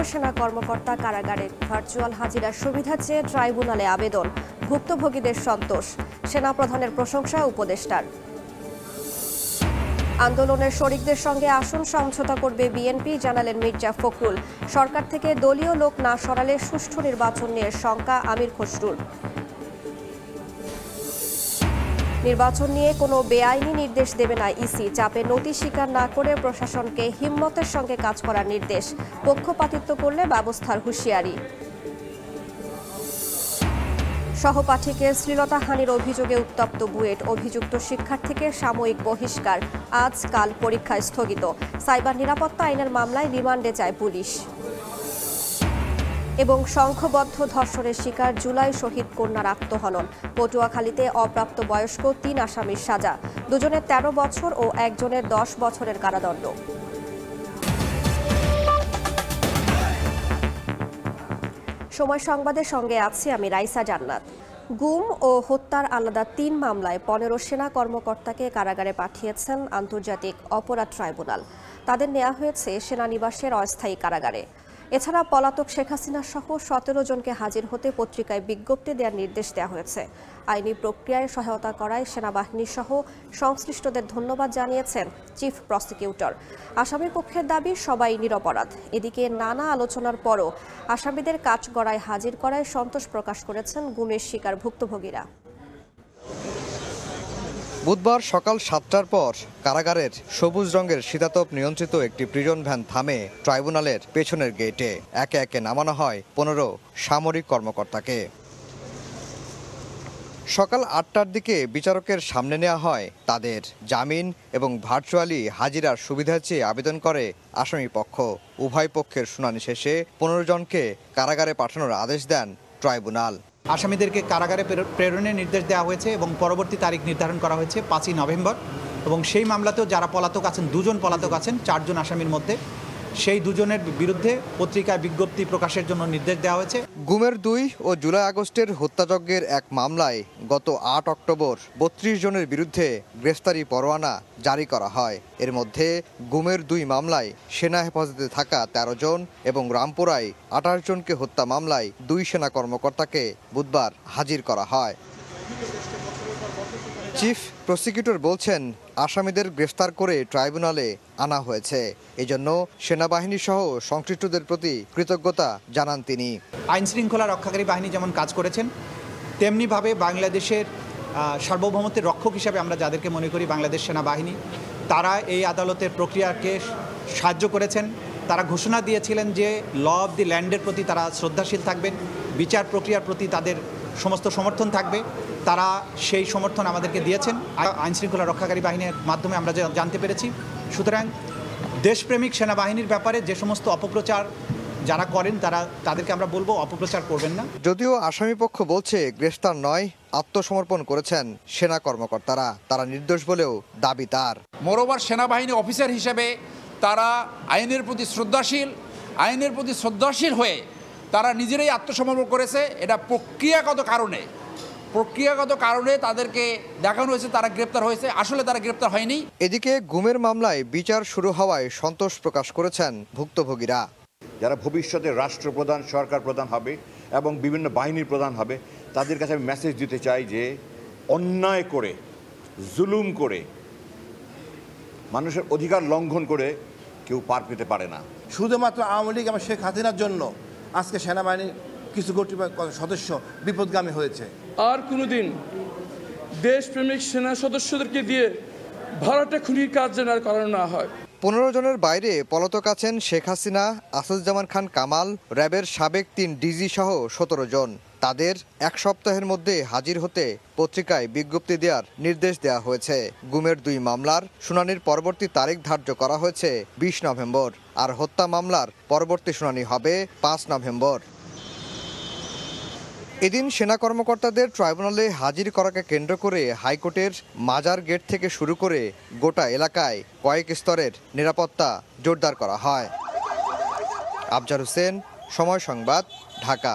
সেনা কর্মকর্তা কারাগারে ভার্চুয়াল হাজিরার সুবিধা চেয়ে ট্রাইব্যুনালে আবেদন। ভুক্তভোগীদের সন্তোষ। সেনাপ্রধানের প্রশংসা উপদেষ্টার। আন্দোলনের শরিকদের সঙ্গে আসন সমঝোতা করবে বিএনপি, জানালেন মির্জা ফখরুল। সরকার থেকে দলীয় লোক না সরালে সুষ্ঠু নির্বাচন নিয়ে শঙ্কা আমির খসরুর। নির্বাচন নিয়ে কোনো বেআইনি নির্দেশ দেবে না ইসি। চাপে নতি স্বীকার না করে প্রশাসনকে হিম্মতের সঙ্গে কাজ করার নির্দেশ। পক্ষপাতিত্ব করলে ব্যবস্থার হুঁশিয়ারি। সহপাঠীকে শ্লীলতাহানির অভিযোগে উত্তপ্ত বুয়েট। অভিযুক্ত শিক্ষার্থীকে সাময়িক বহিষ্কার। আজ কাল পরীক্ষা স্থগিত। সাইবার নিরাপত্তা আইনের মামলায় রিমান্ডে চায় পুলিশ। এবং সংঘবদ্ধ ধর্ষণের শিকার জুলাই শহীদ কন্যার আত্মহনন। পটুয়াখালীতে অপ্রাপ্তবয়স্ক ৩ আসামির সাজা। দুজনের ১৩ বছর ও একজনের ১০ বছরের কারাদণ্ড। সময় সংবাদের সঙ্গে আছি আমি রাইসা জান্নাত। গুম ও হত্যার আলাদা ৩ মামলায় ১৫ সেনা কর্মকর্তাকে কারাগারে পাঠিয়েছেন আন্তর্জাতিক অপরাধ ট্রাইব্যুনাল। তাদের নেওয়া হয়েছে সেনানিবাসের অস্থায়ী কারাগারে। এছাড়া পলাতক শেখ হাসিনা সহ ১৭ জনকে হাজির হতে পত্রিকায় বিজ্ঞপ্তি দেওয়ার নির্দেশ দেওয়া হয়েছে। আইনি প্রক্রিয়ায় সহায়তা করায় সেনাবাহিনী সহ সংশ্লিষ্টদের ধন্যবাদ জানিয়েছেন চিফ প্রসিকিউটর। আসামি পক্ষের দাবি সবাই নিরপরাধ। এদিকে নানা আলোচনার পরও আসামিদের কাঠগড়ায় হাজির করায় সন্তোষ প্রকাশ করেছেন গুমের শিকার ভুক্তভোগীরা। বুধবার সকাল ৭টার পর কারাগারের সবুজ রঙের শীতাতপ নিয়ন্ত্রিত একটি প্রিজন ভ্যান থামে ট্রাইব্যুনালের পেছনের গেটে। একে একে নামানো হয় ১৫ সামরিক কর্মকর্তাকে। সকাল ৮টার দিকে বিচারকের সামনে নেওয়া হয় তাদের। জামিন এবং ভার্চুয়ালি হাজিরার সুবিধা চেয়ে আবেদন করে আসামি পক্ষ। উভয় পক্ষের শুনানি শেষে ১৫ জনকে কারাগারে পাঠানোর আদেশ দেন ট্রাইব্যুনাল। আসামিদেরকে কারাগারে প্রেরণের নির্দেশ দেওয়া হয়েছে এবং পরবর্তী তারিখ নির্ধারণ করা হয়েছে ৫ই নভেম্বর। এবং সেই মামলাতেও যারা পলাতক আছেন, ২ জন পলাতক আছেন ৪ জন আসামির মধ্যে, সেই ২ জনের বিরুদ্ধে পত্রিকায় বিজ্ঞপ্তি প্রকাশের জন্য নির্দেশ দেওয়া হয়েছে। গুমের ২ ও জুলাই আগস্টের হত্যাযজ্ঞের এক মামলায় গত ৮ অক্টোবর ৩২ জনের বিরুদ্ধে গ্রেফতারি পরোয়ানা জারি করা হয়। এর মধ্যে গুমের ২ মামলায় সেনা হেফাজতে থাকা ১৩ জন এবং রামপুরায় ২৮ জনকে হত্যা মামলায় ২ সেনা কর্মকর্তাকে বুধবার হাজির করা হয়। চিফ প্রসিকিউটর বলছেন, আসামিদের গ্রেফতার করে ট্রাইব্যুনালে আনা হয়েছে। এজন্য সেনাবাহিনী সহ সংশ্লিষ্টদের প্রতি কৃতজ্ঞতা জানান তিনি। আইন শৃঙ্খলা রক্ষাকারী বাহিনী যেমন কাজ করেছেন, তেমনিভাবে বাংলাদেশের সার্বভৌমত্বের রক্ষক হিসাবে আমরা যাদেরকে মনে করি বাংলাদেশ সেনাবাহিনী, তারা এই আদালতের প্রক্রিয়াকে সাহায্য করেছেন। তারা ঘোষণা দিয়েছিলেন যে ল অব দি ল্যান্ডের প্রতি তারা শ্রদ্ধাশীল থাকবেন, বিচার প্রক্রিয়ার প্রতি তাদের সমস্ত সমর্থন থাকবে। তারা সেই সমর্থন আমাদেরকে দিয়েছেন আইনশৃঙ্খলা রক্ষাকারী বাহিনীর মাধ্যমে আমরা জানতে পেরেছি। সুতরাং দেশপ্রেমিক সেনাবাহিনীর ব্যাপারে যে সমস্ত অপপ্রচার যারা করেন তাদেরকে আমরা বলবো অপপ্রচার করবেন না। যদিও আসামিপক্ষ বলছে গ্রেফতার নয়, আত্মসমর্পণ করেছেন সেনা কর্মকর্তারা। তারা নির্দোষ বলেও দাবি তার। মোরওভার সেনাবাহিনী অফিসার হিসেবে তারা আইনের প্রতি শ্রদ্ধাশীল হয়ে তারা নিজেরাই আত্মসমর্পণ করেছে। এটা প্রক্রিয়াগত কারণে তাদেরকে দেখানো হয়েছে তারা গ্রেপ্তার হয়েছে, আসলে তারা গ্রেপ্তার হয়নি। এদিকে গুমের মামলায় বিচার শুরু হওয়ায় সন্তোষ প্রকাশ করেছেন ভুক্তভোগীরা। যারা ভবিষ্যতে রাষ্ট্রপ্রধান, সরকার প্রধান হবে এবং বিভিন্ন বাহিনীর প্রধান হবে, তাদের কাছে আমি মেসেজ দিতে চাই যে অন্যায় করে, জুলুম করে, মানুষের অধিকার লঙ্ঘন করে কেউ পার পেতে পারে না। শুধুমাত্র আওয়ামী লীগ এবং শেখ হাসিনার জন্য আজকে সেনাবাহিনীর কিছু সদস্য বিপদগামী হয়েছে। আর কোনোদিন দেশপ্রেমিক সেনা সদস্যদেরকে দিয়ে ভাড়াটে খুনির কাজ যেন আর করানো না হয়। ১৫ জনের বাইরে পলাতক আছেন শেখ হাসিনা, আসাদুজ্জামান খান কামাল, র্যাবের সাবেক ৩ ডিজি সহ ১৭ জন। তাদের ১ সপ্তাহের মধ্যে হাজির হতে পত্রিকায় বিজ্ঞপ্তি দেওয়ার নির্দেশ দেওয়া হয়েছে। গুমের ২ মামলার শুনানির পরবর্তী তারিখ ধার্য করা হয়েছে ২০ নভেম্বর। আর হত্যা মামলার পরবর্তী শুনানি হবে ৫ নভেম্বর। এদিন সেনা কর্মকর্তাদের ট্রাইব্যুনালে হাজির করাকে কেন্দ্র করে হাইকোর্টের মাজার গেট থেকে শুরু করে গোটা এলাকায় কয়েক স্তরের নিরাপত্তা জোরদার করা হয়। আফজার হোসেন, সময় সংবাদ, ঢাকা।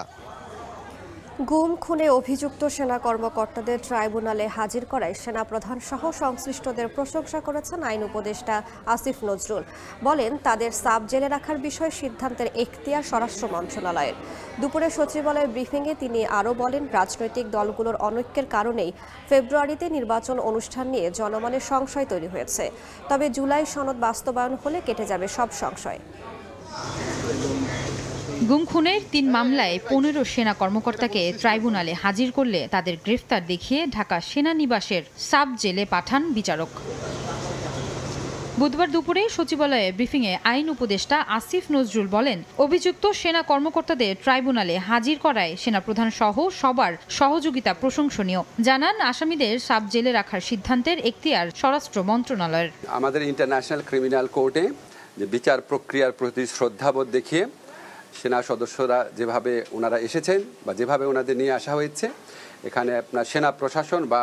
গুম খুনে অভিযুক্ত সেনা কর্মকর্তাদের ট্রাইব্যুনালে হাজির করায় সেনাপ্রধান সহ সংশ্লিষ্টদের প্রশংসা করেছেন আইন উপদেষ্টা আসিফ নজরুল। বলেন, তাদের সাব জেলে রাখার বিষয়ে সিদ্ধান্তের এখতিয়ার স্বরাষ্ট্র মন্ত্রণালয়ের। দুপুরে সচিবালয়ের ব্রিফিংয়ে তিনি আরও বলেন, রাজনৈতিক দলগুলোর অনৈক্যের কারণেই ফেব্রুয়ারিতে নির্বাচন অনুষ্ঠান নিয়ে জনমনে সংশয় তৈরি হয়েছে। তবে জুলাই সনদ বাস্তবায়ন হলে কেটে যাবে সব সংশয়। গুম খুনের ৩ মামলায় ১৫ সেনা কর্মকর্তাকে ট্রাইব্যুনালে হাজির করলে তাদের গ্রেফতার দেখিয়ে ঢাকা সেনানিবাসের সাব জেলে পাঠান বিচারক। বুধবার দুপুরে সচিবালয়ে ব্রিফিংয়ে আইন উপদেষ্টা আসিফ নজরুল বলেন, অভিযুক্ত সেনা কর্মকর্তাদের ট্রাইব্যুনালে হাজির করায় সেনাপ্রধান সহ সবার সহযোগিতা প্রশংসনীয়। জানান, আসামিদের সাব জেলে রাখার সিদ্ধান্তের এখতিয়ার স্বরাষ্ট্র মন্ত্রণালয়ের। আমাদের ইন্টারন্যাশনাল ক্রিমিনাল কোর্টে যে বিচার প্রক্রিয়ার প্রতি শ্রদ্ধাবোধ দেখিয়ে সেনা সদস্যরা যেভাবে ওনারা এসেছেন বা যেভাবে ওনাদের নিয়ে আসা হয়েছে, এখানে আপনার সেনা প্রশাসন বা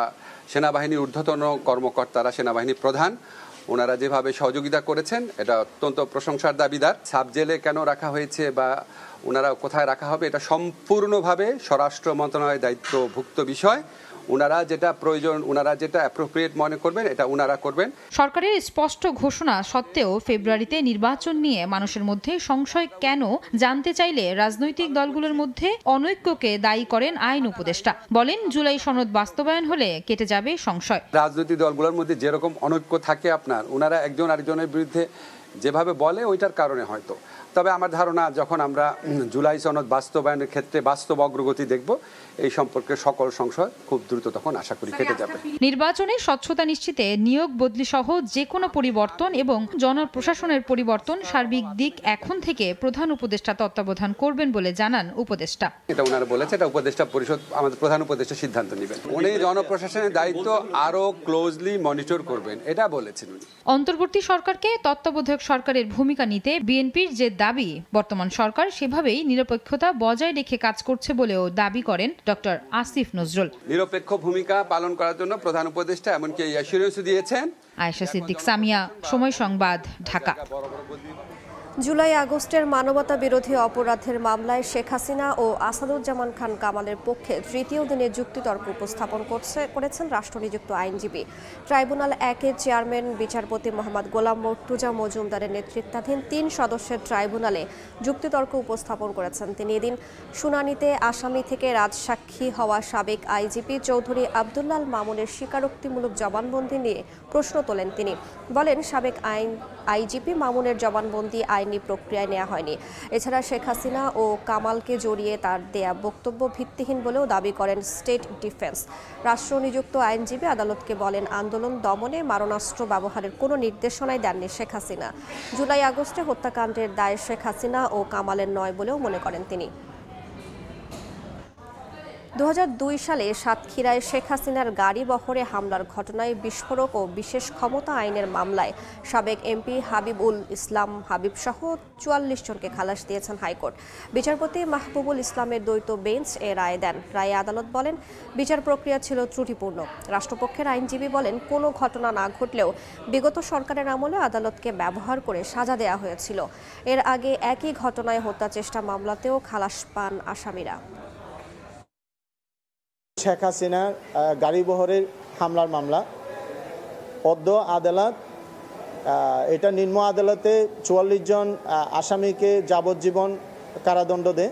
সেনাবাহিনীর ঊর্ধ্বতন কর্মকর্তারা, সেনাবাহিনীর প্রধান, ওনারা যেভাবে সহযোগিতা করেছেন এটা অত্যন্ত প্রশংসার দাবিদার। সাব জেলে কেন রাখা হয়েছে বা ওনারা কোথায় রাখা হবে এটা সম্পূর্ণভাবে স্বরাষ্ট্র মন্ত্রণালয়ের দায়িত্বভুক্ত বিষয়। ওনারা যেটা প্রয়োজন, ওনারা যেটা অ্যাপ্রোপ্রিয়েট মনে করবেন এটা ওনারা করবেন। সরকারের স্পষ্ট ঘোষণা সত্ত্বেও ফেব্রুয়ারিতে নির্বাচন নিয়ে মানুষের মধ্যে সংশয় কেন জানতে চাইলে রাজনৈতিক দলগুলোর মধ্যে অনৈক্যকে দায়ী করেন আইন উপদেষ্টা। বলেন, জুলাই সনদ বাস্তবায়ন হলে কেটে যাবে সংশয়। রাজনৈতিক দলগুলোর মধ্যে যেরকম অনৈক্য থাকে আপনার, ওনারা একজন আরেকজনের বিরুদ্ধে যেভাবে বলে ওইটার কারণে হয়তো। তবে আমার ধারণা, যখন আমরা জুলাই সনদ বাস্তবায়নের ক্ষেত্রে বাস্তব অগ্রগতি দেখব, এই সম্পর্কে সকল সংশয় খুব দ্রুত তখন আশা করি কেটে যাবে। নির্বাচনে স্বচ্ছতা নিশ্চিতে নিয়োগ বদলি সহ যে কোনো পরিবর্তন এবং জনপ্রশাসনের পরিবর্তন সার্বিক দিক এখন থেকে প্রধান উপদেষ্টা তত্ত্বাবধান করবেন বলে জানান উপদেষ্টা। এটা ওনারা বলেছে, এটা উপদেষ্টা পরিষদ, আমাদের প্রধান উপদেষ্টা সিদ্ধান্ত নেবেন। উনি জনপ্রশাসনের দায়িত্ব আরো ক্লোজলি মনিটর করবেন, এটা বলেছেন উনি। অন্তর্বর্তী সরকারকে তত্ত্বাবধায়ক সরকারের ভূমিকা নিতে বিএনপির যে দাবি, বর্তমান সরকার সেভাবেই নিরপেক্ষতা বজায় রেখে কাজ করছে বলেও দাবি করেন ডক্টর আসিফ নজরুল। নিরপেক্ষ ভূমিকা পালন করার জন্য প্রধান উপদেষ্টা এমনকি এই অ্যাসুরেন্স দিয়েছেন। আয়েশা সিদ্দিক, সামিয়া, সময় সংবাদ, ঢাকা। জুলাই আগস্টের মানবতা বিরোধী অপরাধের মামলায় শেখ হাসিনা ও আসাদুজ্জামান খান কামালের পক্ষে তৃতীয় দিনে যুক্তিতর্ক উপস্থাপন করেছেন রাষ্ট্রনিযুক্ত আইনজীবী। ট্রাইব্যুনাল 1-এর চেয়ারম্যান বিচারপতি মোহাম্মদ গোলাম মর্তুজা মজুমদারের নেতৃত্বাধীন 3 সদস্যের ট্রাইব্যুনালে যুক্তিতর্ক উপস্থাপন করেছেন তিনি। এদিন শুনানিতে আসামি থেকে রাজসাক্ষী হওয়া সাবেক আইজিপি চৌধুরী আব্দুল্লাহ মামুনের স্বীকারোক্তিমূলক জবানবন্দি নিয়ে প্রশ্ন তোলেন তিনি। বলেন, সাবেক আইজিপি মামুনের জবানবন্দি আইনি প্রক্রিয়ায় নেওয়া হয়নি। এছাড়া শেখ হাসিনা ও কামালকে জড়িয়ে তার দেয়া বক্তব্য ভিত্তিহীন বলেও দাবি করেন স্টেট ডিফেন্স। রাষ্ট্রনিযুক্ত আইনজীবী আদালতকে বলেন, আন্দোলন দমনে মারণাস্ত্র ব্যবহারের কোনো নির্দেশনাই দেননি শেখ হাসিনা। জুলাই আগস্টে হত্যাকাণ্ডের দায় শেখ হাসিনা ও কামালের নয় বলেও মনে করেন তিনি। 2002 সালে সাতক্ষীরায় শেখ হাসিনার গাড়ি বহরে হামলার ঘটনায় বিস্ফোরক ও বিশেষ ক্ষমতা আইনের মামলায় সাবেক এমপি হাবিবুল ইসলাম হাবিব সহ 44 জনকে খালাস দিয়েছেন হাইকোর্ট। বিচারপতি মাহবুবুল ইসলামের দ্বৈত বেঞ্চ এ রায় দেন। রায়ে আদালত বলেন, বিচার প্রক্রিয়া ছিল ত্রুটিপূর্ণ। রাষ্ট্রপক্ষের আইনজীবী বলেন, কোনো ঘটনা না ঘটলেও বিগত সরকারের আমলে আদালতকে ব্যবহার করে সাজা দেওয়া হয়েছিল। এর আগে একই ঘটনায় হত্যা চেষ্টা মামলাতেও খালাস পান আসামিরা। শেখ হাসিনার গাড়িবহরের হামলার মামলা পদ্ম আদালত, এটা নিম্ন আদালতে 44 জন আসামিকে যাবজ্জীবন কারাদণ্ড দেয়।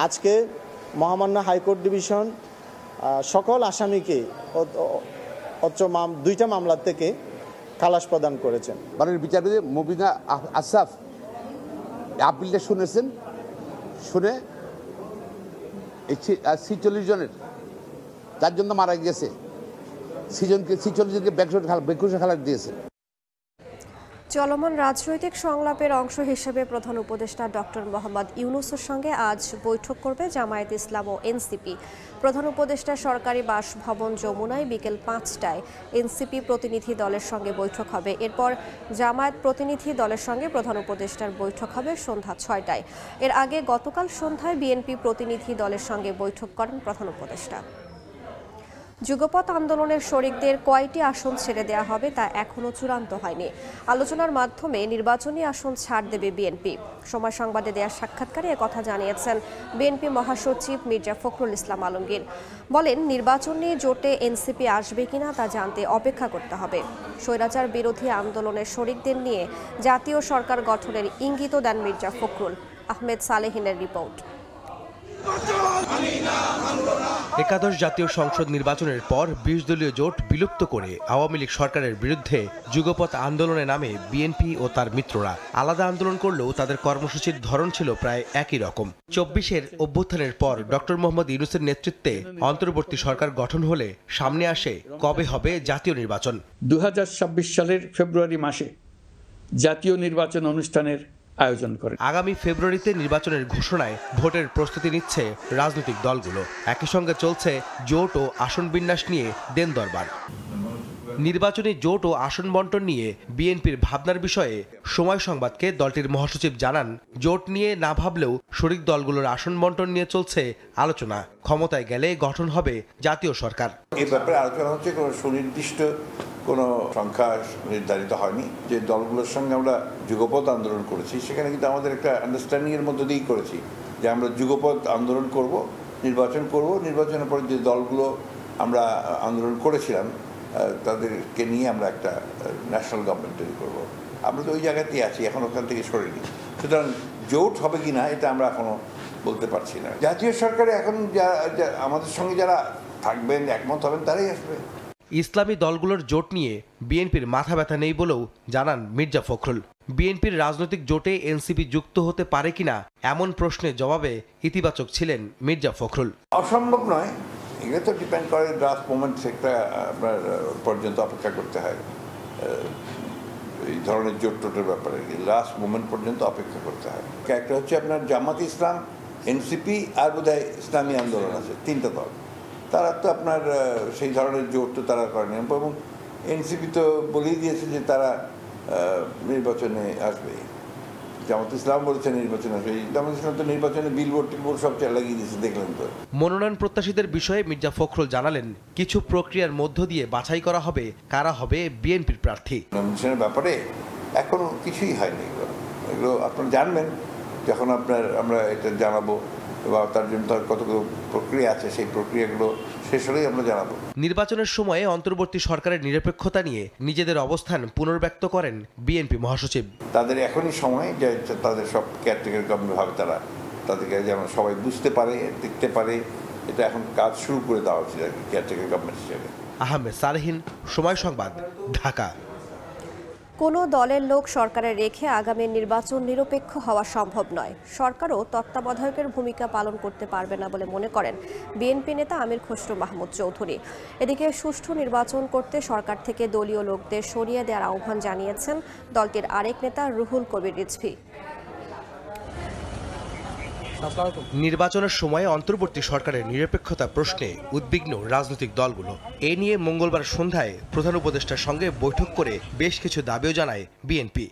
আজকে মহামান্য হাইকোর্ট ডিভিশন সকল আসামিকে দুইটা মামলা থেকে খালাস প্রদান করেছেন। মাননীয় বিচারপতি মুবিনা আশরাফ আপিলটা শুনেছেন, শুনে 46 জনের 4 জন মারা গেছে, 46 জনকে বেকুশে খালাস দিয়েছে। চলমান রাজনৈতিক সংলাপের অংশ হিসেবে প্রধান উপদেষ্টা ডক্টর মোহাম্মদ ইউনূসের সঙ্গে আজ বৈঠক করবে জামায়াত ইসলাম ও এনসিপি। প্রধান উপদেষ্টা সরকারি বাসভবন যমুনায় বিকেল 5টায় এনসিপি প্রতিনিধি দলের সঙ্গে বৈঠক হবে। এরপর জামায়াত প্রতিনিধি দলের সঙ্গে প্রধান উপদেষ্টার বৈঠক হবে সন্ধ্যা 6টায়। এর আগে গতকাল সন্ধ্যায় বিএনপি প্রতিনিধি দলের সঙ্গে বৈঠক করেন প্রধান উপদেষ্টা। যুগপৎ আন্দোলনের শরিকদের কয়টি আসন ছেড়ে দেওয়া হবে তা এখনও চূড়ান্ত হয়নি। আলোচনার মাধ্যমে নির্বাচনী আসন ছাড় দেবে বিএনপি। সময় সংবাদে দেওয়া সাক্ষাৎকারে একথা জানিয়েছেন বিএনপি মহাসচিব মির্জা ফখরুল ইসলাম আলমগীর। বলেন, নির্বাচনী জোটে এনসিপি আসবে কিনা তা জানতে অপেক্ষা করতে হবে। স্বৈরাচার বিরোধী আন্দোলনের শরিকদের নিয়ে জাতীয় সরকার গঠনের ইঙ্গিতও দেন মির্জা ফখরুল। আহমেদ সালেহিনের রিপোর্ট। একাদশ জাতীয় সংসদ নির্বাচনের পর ২০ দলীয় জোট বিলুপ্ত করে আওয়ামী লীগ সরকারের বিরুদ্ধে যুগপৎ আন্দোলনে নামে বিএনপি ও তার মিত্ররা। আলাদা আন্দোলন করলেও তাদের কর্মসূচির ধরন ছিল প্রায় একই রকম। ২৪-এর অভ্যুত্থানের পর ডক্টর মোহাম্মদ ইউনূসের নেতৃত্বে অন্তর্বর্তী সরকার গঠন হলে সামনে আসে কবে হবে জাতীয় নির্বাচন। ২০২৬ সালের ফেব্রুয়ারি মাসে জাতীয় নির্বাচন অনুষ্ঠানের আয়োজন করে। আগামী ফেব্রুয়ারিতে নির্বাচনের ঘোষণায় ভোটের প্রস্তুতি নিচ্ছে রাজনৈতিক দলগুলো। একই সঙ্গে চলছে জোট ও আসন বিন্যাস নিয়ে দেন দরবার। নির্বাচনী জোট ও আসন বন্টন নিয়ে বিএনপির ভাবনার বিষয়ে সময় সংবাদকে দলটির মহাসচিব জানান, জোট নিয়ে না ভাবলেও শরিক দলগুলোর আসন বন্টন নিয়ে চলছে আলোচনা। ক্ষমতায় গেলে গঠন হবে জাতীয় সরকার। এই ব্যাপারে আলোচনা হচ্ছে, কোনো সুনির্দিষ্ট কোনো সংখ্যা নির্ধারিত হয়নি। যে দলগুলোর সঙ্গে আমরা যুগপৎ আন্দোলন করেছি সেখানে কিন্তু আমাদের একটা আন্ডারস্ট্যান্ডিংয়ের মধ্যে দিয়েই করেছি যে আমরা যুগপৎ আন্দোলন করব, নির্বাচন করব, নির্বাচনের পরে যে দলগুলো আমরা আন্দোলন করেছিলাম তাদেরকে নিয়ে আমরা একটা ন্যাশনাল গভর্নমেন্ট তৈরি করবো। আমরা তো ওই জায়গাতেই আছি, এখন ওখান থেকে সরিনি। সুতরাং জোট হবে কি না এটা আমরা এখনো বলতে পারছি না। জাতীয় সরকারে এখন আমাদের সঙ্গে যারা থাকবেন, একমত হবেন, তারাই আসবে। ইসলামী দলগুলোর জোট নিয়ে বিএনপির মাথা ব্যথা নেই বলেও জানান মির্জা ফখরুল। বিএনপির রাজনৈতিক জোটে এনসিপি যুক্ত হতে পারে কিনা এমন প্রশ্নের জবাবে ইতিবাচক ছিলেন মির্জা ফখরুল। অসম্ভব নয়, এগুলো তো ডিপেন্ড করে লাস্ট মোমেন্ট, একটা আপনার পর্যন্ত অপেক্ষা করতে হয়। এই ধরনের জোট টোটের ব্যাপারে লাস্ট মোমেন্ট পর্যন্ত অপেক্ষা করতে হয়। একটা হচ্ছে আপনার জামাত ইসলাম, এনসিপি আর বোধহয় ইসলামী আন্দোলন আছে, তিনটা দল। তারা তো আপনার সেই ধরনের জোট তো তারা করেনি, এবং এনসিপি তো বলেই দিয়েছে যে তারা নির্বাচনে আসবে। জামাত ইসলাম বলেছে নির্বাচনে আসবে। জামাত ইসলাম তো নির্বাচনে বিলবোর্ড টিলবোর্ড সব লাগিয়ে দিয়েছে, দেখলেন তো। মনোনয়ন প্রত্যাশীদের বিষয়ে মির্জা ফখরুল জানালেন, কিছু প্রক্রিয়ার মধ্য দিয়ে বাছাই করা হবে কারা হবে বিএনপির প্রার্থী। নমিনেশনের ব্যাপারে এখনো কিছুই হয়নি। এগুলো আপনারা জানবেন যখন আমরা এটা জানাবো, বা তার জন্য তার কতগুলো প্রক্রিয়া আছে, সেই প্রক্রিয়াগুলো শেষ হলেই আমরা জানাবো। নির্বাচনের সময়ে অন্তর্বর্তী সরকারের নিরপেক্ষতা নিয়ে নিজেদের অবস্থান পুনর্ব্যক্ত করেন বিএনপি মহাসচিব। তাদের এখনই সময় যে তাদের সব কেয়ারটেকার গভর্নমেন্ট ভাবে তাদেরকে যেন সবাই বুঝতে পারে, দেখতে পারে, এটা এখন কাজ শুরু করে দেওয়া উচিত আর কি, কেয়ারটেকার গভর্নমেন্ট হিসেবে। আহমেদ সালেহিন, সময় সংবাদ, ঢাকা। কোনো দলের লোক সরকারে রেখে আগামী নির্বাচন নিরপেক্ষ হওয়া সম্ভব নয়। সরকারও তত্ত্বাবধায়কের ভূমিকা পালন করতে পারবে না বলে মনে করেন বিএনপি নেতা আমির খসরু মাহমুদ চৌধুরী। এদিকে সুষ্ঠু নির্বাচন করতে সরকার থেকে দলীয় লোকদের সরিয়ে দেওয়ার আহ্বান জানিয়েছেন দলটির আরেক নেতা রুহুল কবির রিজভী। নির্বাচনের সময় অন্তর্বর্তী সরকারের নিরপেক্ষতা প্রশ্নে উদ্বিগ্ন রাজনৈতিক দলগুলো। এ নিয়ে মঙ্গলবার সন্ধ্যায় প্রধান উপদেষ্টার সঙ্গে বৈঠক করে বেশ কিছু দাবিও জানায় বিএনপি।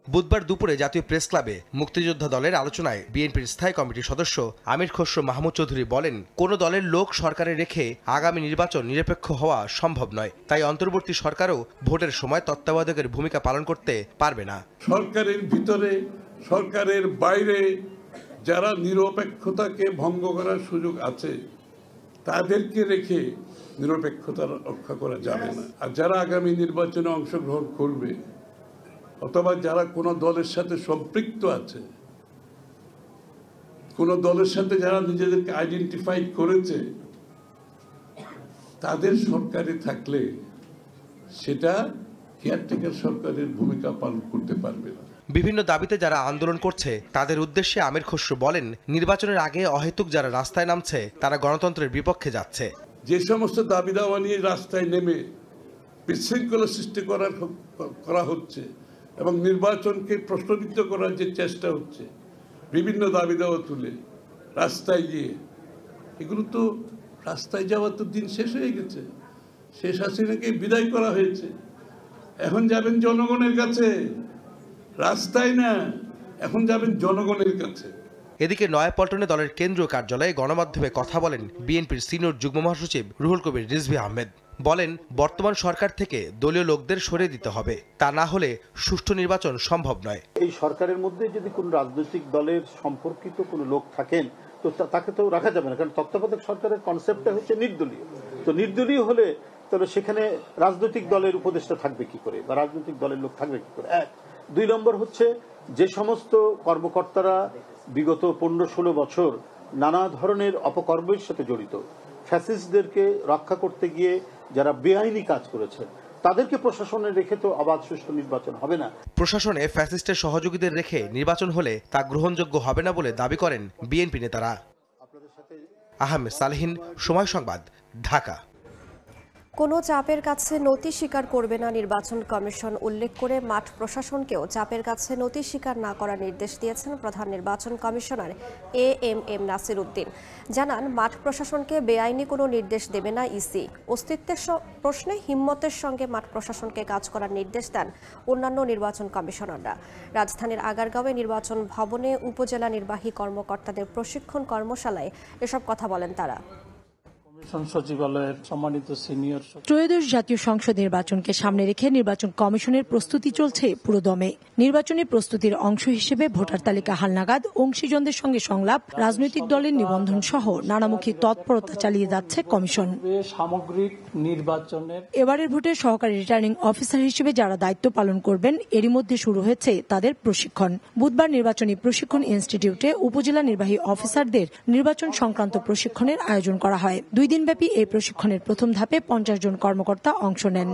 বুধবার দুপুরে জাতীয় প্রেস ক্লাবে মুক্তিযোদ্ধা দলের আলোচনায় বিএনপির স্থায়ী কমিটির সদস্য আমির খসরু মাহমুদ চৌধুরী বলেন, কোন দলের লোক সরকারে রেখে আগামী নির্বাচন নিরপেক্ষ হওয়া সম্ভব নয়। তাই অন্তর্বর্তী সরকারও ভোটের সময় তত্ত্বাবধায়কের ভূমিকা পালন করতে পারবে না। সরকারের ভিতরে, সরকারের বাইরে যারা নিরপেক্ষতাকে ভঙ্গ করার সুযোগ আছে তাদেরকে রেখে নিরপেক্ষতা রক্ষা করা যাবে না। আর যারা আগামী নির্বাচনে অংশগ্রহণ করবে অথবা যারা কোনো দলের সাথে সম্পৃক্ত আছে, কোনো দলের সাথে যারা নিজেদেরকে আইডেন্টিফাই করেছে, তাদের সরকারে থাকলে সেটা কেয়ারটেকার সরকারের ভূমিকা পালন করতে পারবে না। বিভিন্ন দাবিতে যারা আন্দোলন করছে তাদের উদ্দেশ্যে আমির খসরু বলেন, নির্বাচনের আগে অহেতুক যারা রাস্তায় নামছে তারা গণতন্ত্রের বিপক্ষে যাচ্ছে। যে সমস্ত দাবি দাওয়া নিয়ে রাস্তায় নেমে বিশৃঙ্খলা সৃষ্টি করা হচ্ছে এবং নির্বাচনকে প্রশ্নবিদ্ধ করার যে চেষ্টা হচ্ছে, বিভিন্ন দাবি দাওয়া তুলে রাস্তায় গিয়ে, এগুলো তো রাস্তায় যাওয়ার তো দিন শেষ হয়ে গেছে। শেষ হাসিনাকে বিদায় করা হয়েছে, এখন যাবেন জনগণের কাছে, রাস্তায় না, এখন যাবেন জনগণের কাছে। এদিকে নয়াপল্টনে দলের কেন্দ্রীয় কার্যালয়ে গণমাধ্যমে কথা বলেন বিএনপির সিনিয়র যুগ্ম মহাসচিব রুহুল কবির রিজভী আহমেদ। বলেন, বর্তমান সরকার থেকে দলীয় লোকদের সরিয়ে দিতে হবে, তা না হলে সুষ্ঠু নির্বাচন সম্ভব নয়। এই সরকারের মধ্যে যদি কোনো রাজনৈতিক দলের সম্পর্কিত কোনো লোক থাকেন তো তাকে তো রাখা যাবে না, কারণ তত্ত্বাবধায়ক সরকারের কনসেপ্টটা হচ্ছে নির্দলীয়। তো নির্দলীয় হলে তাহলে সেখানে রাজনৈতিক দলের উপদেষ্টা থাকবে কি করে বা রাজনৈতিক দলের লোক থাকবে কি করে? এক। 2 নম্বর হচ্ছে যে সমস্ত কর্মকর্তারা বিগত 15-16 বছর নানা ধরনের অপকর্মের সাথে জড়িত, ফ্যাসিস্টদেরকে রক্ষা করতে গিয়ে যারা বেআইনি কাজ করেছে, তাদেরকে প্রশাসনে রেখে তো অবাধ সুষ্ঠু নির্বাচন হবে না। প্রশাসনে ফ্যাসিস্টের সহযোগীদের রেখে নির্বাচন হলে তা গ্রহণযোগ্য হবে না বলে দাবি করেন বিএনপি নেতারা। আহমেদ সালেহীন, সময় সংবাদ, ঢাকা। কোনো চাপের কাছে নতি স্বীকার করবে না নির্বাচন কমিশন উল্লেখ করে মাঠ প্রশাসনকেও চাপের কাছে নতি স্বীকার না করার নির্দেশ দিয়েছেন প্রধান নির্বাচন কমিশনার এএমএম নাসির উদ্দিন। জানান, মাঠ প্রশাসনকে বেআইনি কোনো নির্দেশ দেবে না ইসি। অস্তিত্বের প্রশ্নে হিম্মতের সঙ্গে মাঠ প্রশাসনকে কাজ করার নির্দেশ দেন অন্যান্য নির্বাচন কমিশনাররা। রাজধানীর আগারগাঁওয়ে নির্বাচন ভবনে উপজেলা নির্বাহী কর্মকর্তাদের প্রশিক্ষণ কর্মশালায় এসব কথা বলেন তারা। সচিবালয়ের সম্মানিত সিনিয়র ত্রয়োদশ জাতীয় সংসদ নির্বাচনকে সামনে রেখে নির্বাচন কমিশনের প্রস্তুতি চলছে পুরোদমে। নির্বাচনী প্রস্তুতির অংশ হিসেবে ভোটার তালিকা হালনাগাদ, অংশীজনদের সঙ্গে সংলাপ, রাজনৈতিক দলের নিবন্ধন সহ নানামুখী তৎপরতা চালিয়ে যাচ্ছে কমিশন। সামগ্রিক নির্বাচনের এবারের ভোটে সহকারী রিটার্নিং অফিসার হিসেবে যারা দায়িত্ব পালন করবেন, এরই মধ্যে শুরু হয়েছে তাদের প্রশিক্ষণ। বুধবার নির্বাচনী প্রশিক্ষণ ইনস্টিটিউটে উপজেলা নির্বাহী অফিসারদের নির্বাচন সংক্রান্ত প্রশিক্ষণের আয়োজন করা হয়। 2 দিনব্যাপী এই প্রশিক্ষণের প্রথম ধাপে 50 জন কর্মকর্তা অংশ নেন।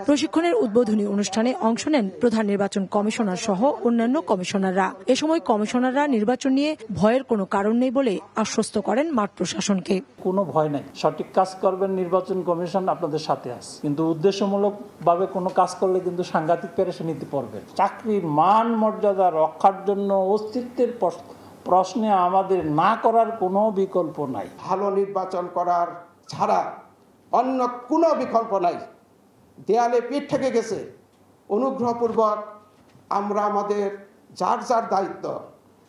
প্রশিক্ষণের উদ্বোধনী অনুষ্ঠানে অংশ নেন প্রধান নির্বাচন কমিশনার সহ অন্যান্য কমিশনাররা। এ সময় কমিশনাররা নির্বাচন নিয়ে ভয়ের কোনো কারণ নেই বলে আশ্বস্ত করেন মাঠ প্রশাসনকে। কোনো ভয় নাই, সঠিক কাজ করবেন, নির্বাচন কমিশন আপনাদের সাথে আছে। কিন্তু উদ্দেশ্যমূলকভাবে কোনো কাজ করলে কিন্তু সাংঘাতিক পেরেশানিতে পড়বেন। চাকরির মান মর্যাদা রক্ষার জন্য অস্তিত্বের প্রশ্নে আমাদের না করার কোনো বিকল্প নাই। ভালো নির্বাচন করার ছাড়া অন্য কোনো বিকল্প নাই। দেয়ালে পিঠ থেকে গেছে। অনুগ্রহপূর্বক আমরা আমাদের যার যার দায়িত্ব,